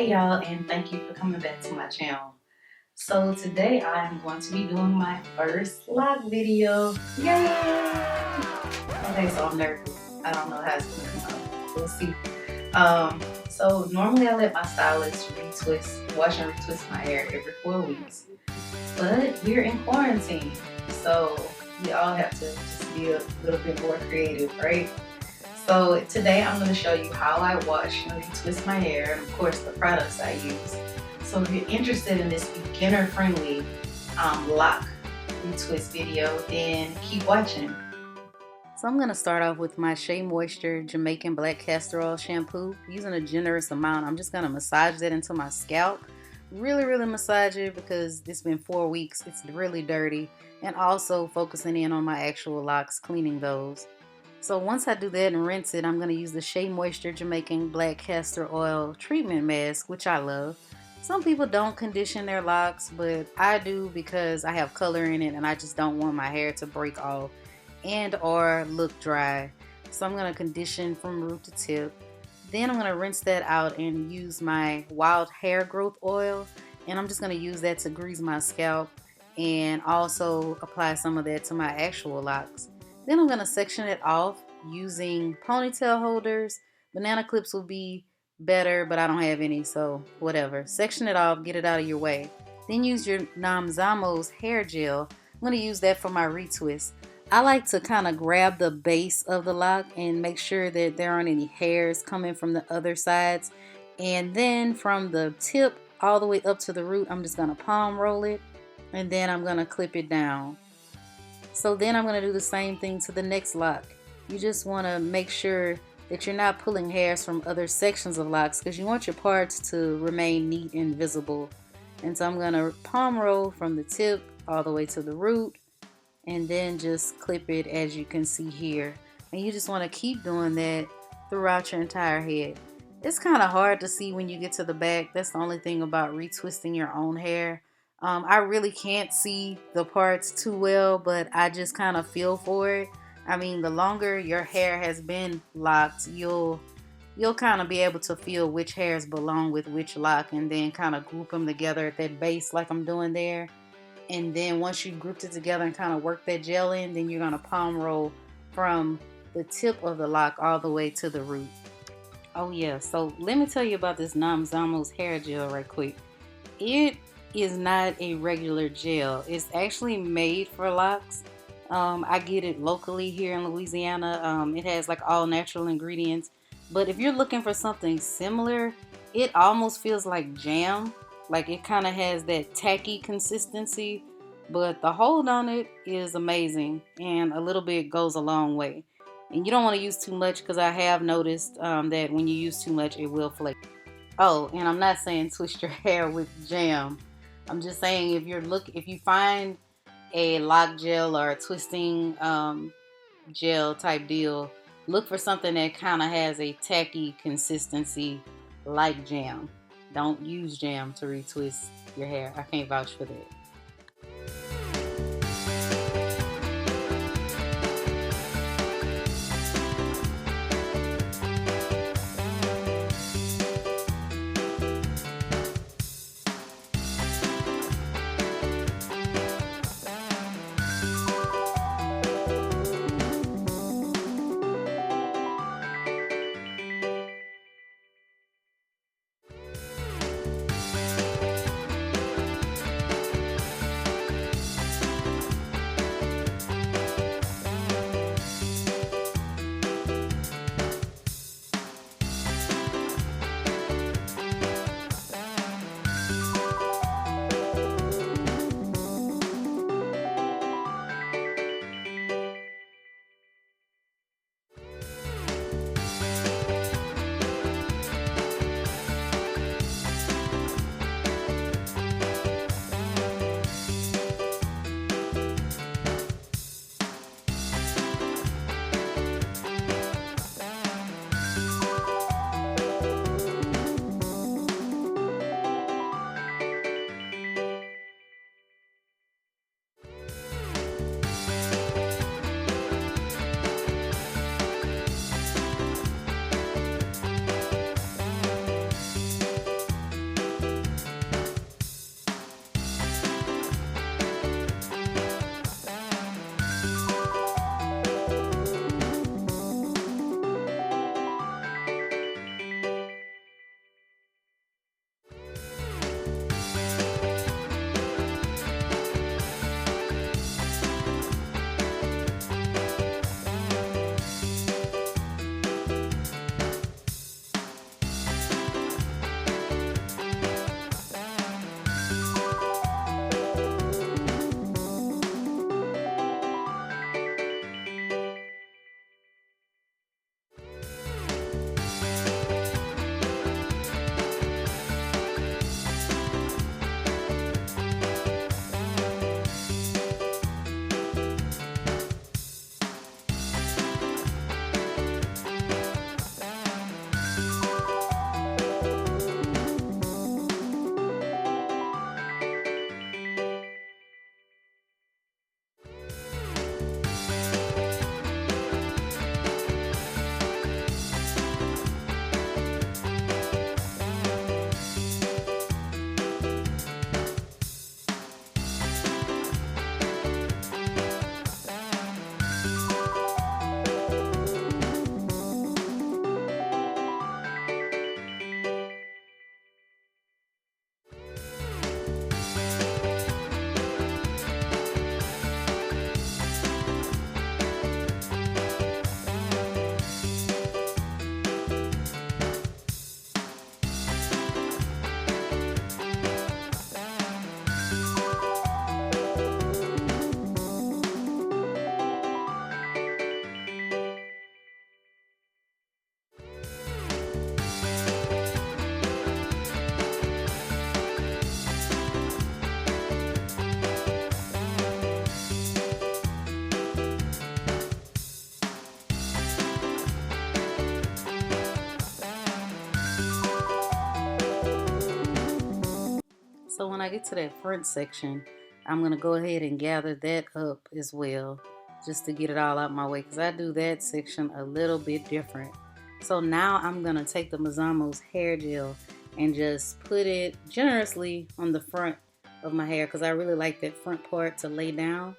Hey y'all, and thank you for coming back to my channel. So today I am going to be doing my first lock video. Yay! Okay, so I'm nervous. I don't know how it's gonna come out. We'll see. So normally I let my stylist wash and retwist my hair every 4 weeks. But we're in quarantine, so we all have to just be a little bit more creative, right? So today I'm going to show you how I wash and retwist my hair, and of course the products I use. So if you're interested in this beginner-friendly lock retwist video, then keep watching. So I'm going to start off with my SheaMoisture Jamaican Black Castor Oil Shampoo. Using a generous amount, I'm just going to massage that into my scalp. Really massage it because it's been 4 weeks. It's really dirty. And also focusing in on my actual locks, cleaning those. So once I do that and rinse it, I'm going to use the SheaMoisture Jamaican Black Castor Oil Treatment Mask, which I love. Some people don't condition their locks, but I do because I have color in it and I just don't want my hair to break off and or look dry. So I'm going to condition from root to tip. Then I'm going to rinse that out and use my wild hair growth oil, and I'm just going to use that to grease my scalp and also apply some of that to my actual locks. Then I'm going to section it off using ponytail holders. Banana clips will be better, but I don't have any, so whatever. Section it off, get it out of your way. Then use your Nomzamo's hair gel. I'm going to use that for my retwist. I like to kind of grab the base of the lock and make sure that there aren't any hairs coming from the other sides. And then from the tip all the way up to the root, I'm just going to palm roll it, and then I'm going to clip it down. So then I'm going to do the same thing to the next lock. You just want to make sure that you're not pulling hairs from other sections of locks because you want your parts to remain neat and visible. And so I'm going to palm roll from the tip all the way to the root and then just clip it as you can see here. And you just want to keep doing that throughout your entire head. It's kind of hard to see when you get to the back. That's the only thing about retwisting your own hair. I really can't see the parts too well, but I just kind of feel for it. I mean, the longer your hair has been locked, you'll kind of be able to feel which hairs belong with which lock, and then kind of group them together at that base like I'm doing there. And then once you've grouped it together and kind of work that gel in, then you're going to palm roll from the tip of the lock all the way to the root. Oh yeah, so let me tell you about this Nomzamo's hair gel right quick. It is not a regular gel. It's actually made for locks. I get it locally here in Louisiana. It has like all natural ingredients. But if you're looking for something similar, it almost feels like jam. Like it kind of has that tacky consistency. But the hold on it is amazing. And a little bit goes a long way. And you don't want to use too much because I have noticed that when you use too much, it will flake. Oh, and I'm not saying twist your hair with jam. I'm just saying if you find a lock gel or a twisting gel type deal, look for something that kind of has a tacky consistency like jam. Don't use jam to retwist your hair. I can't vouch for that. So when I get to that front section, I'm gonna go ahead and gather that up as well, just to get it all out my way, because I do that section a little bit different. So now I'm gonna take the Nomzamo's hair gel and just put it generously on the front of my hair, because I really like that front part to lay down.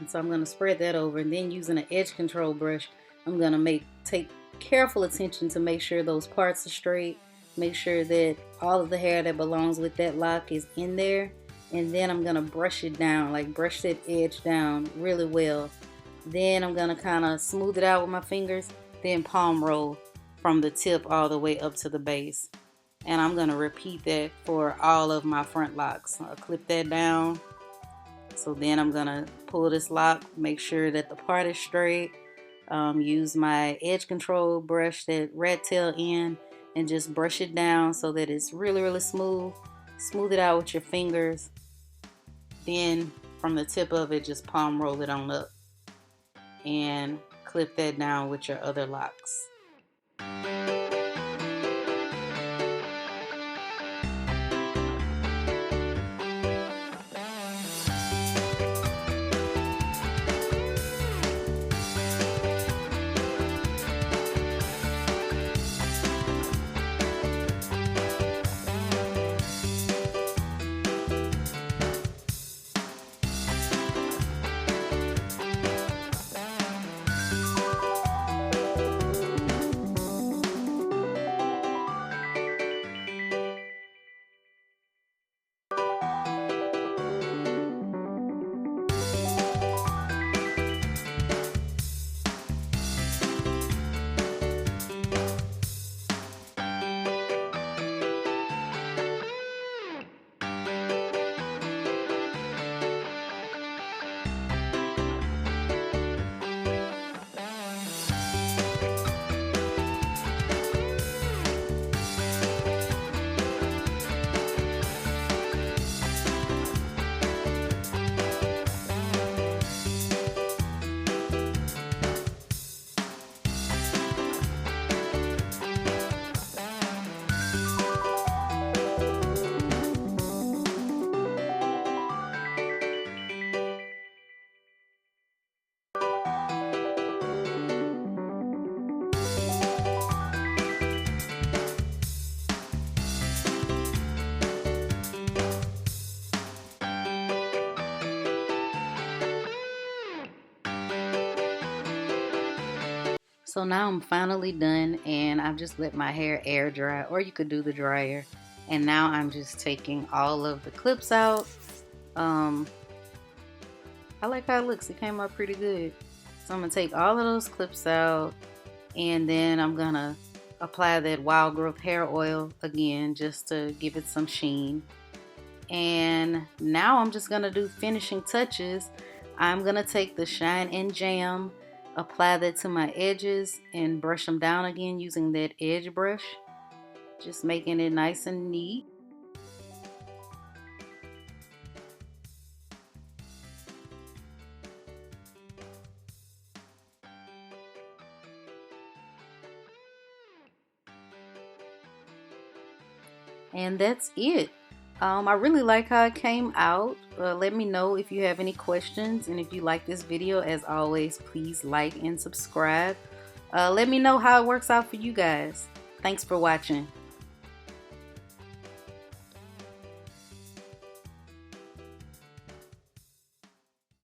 And so I'm going to spread that over, and then using an edge control brush, I'm going to take careful attention to make sure those parts are straight, make sure that all of the hair that belongs with that lock is in there, and then I'm going to brush it down, like brush that edge down really well. Then I'm going to kind of smooth it out with my fingers, then palm roll from the tip all the way up to the base. And I'm going to repeat that for all of my front locks. I'll clip that down. So then I'm gonna pull this lock, make sure that the part is straight, use my edge control brush, that rat tail end, and just brush it down so that it's really, really smooth. Smooth it out with your fingers. Then from the tip of it, just palm roll it on up and clip that down with your other locks. So now I'm finally done, and I've just let my hair air dry, or you could do the dryer. And now I'm just taking all of the clips out. I like how it looks. It came out pretty good. So I'm gonna take all of those clips out, and then I'm gonna apply that wild growth hair oil again, just to give it some sheen. And now I'm just gonna do finishing touches. I'm gonna take the Shine and Jam, apply that to my edges, and brush them down again using that edge brush, just making it nice and neat. And that's it. I really like how it came out. Let me know if you have any questions, and if you like this video, as always, please like and subscribe. Let me know how it works out for you guys. Thanks for watching.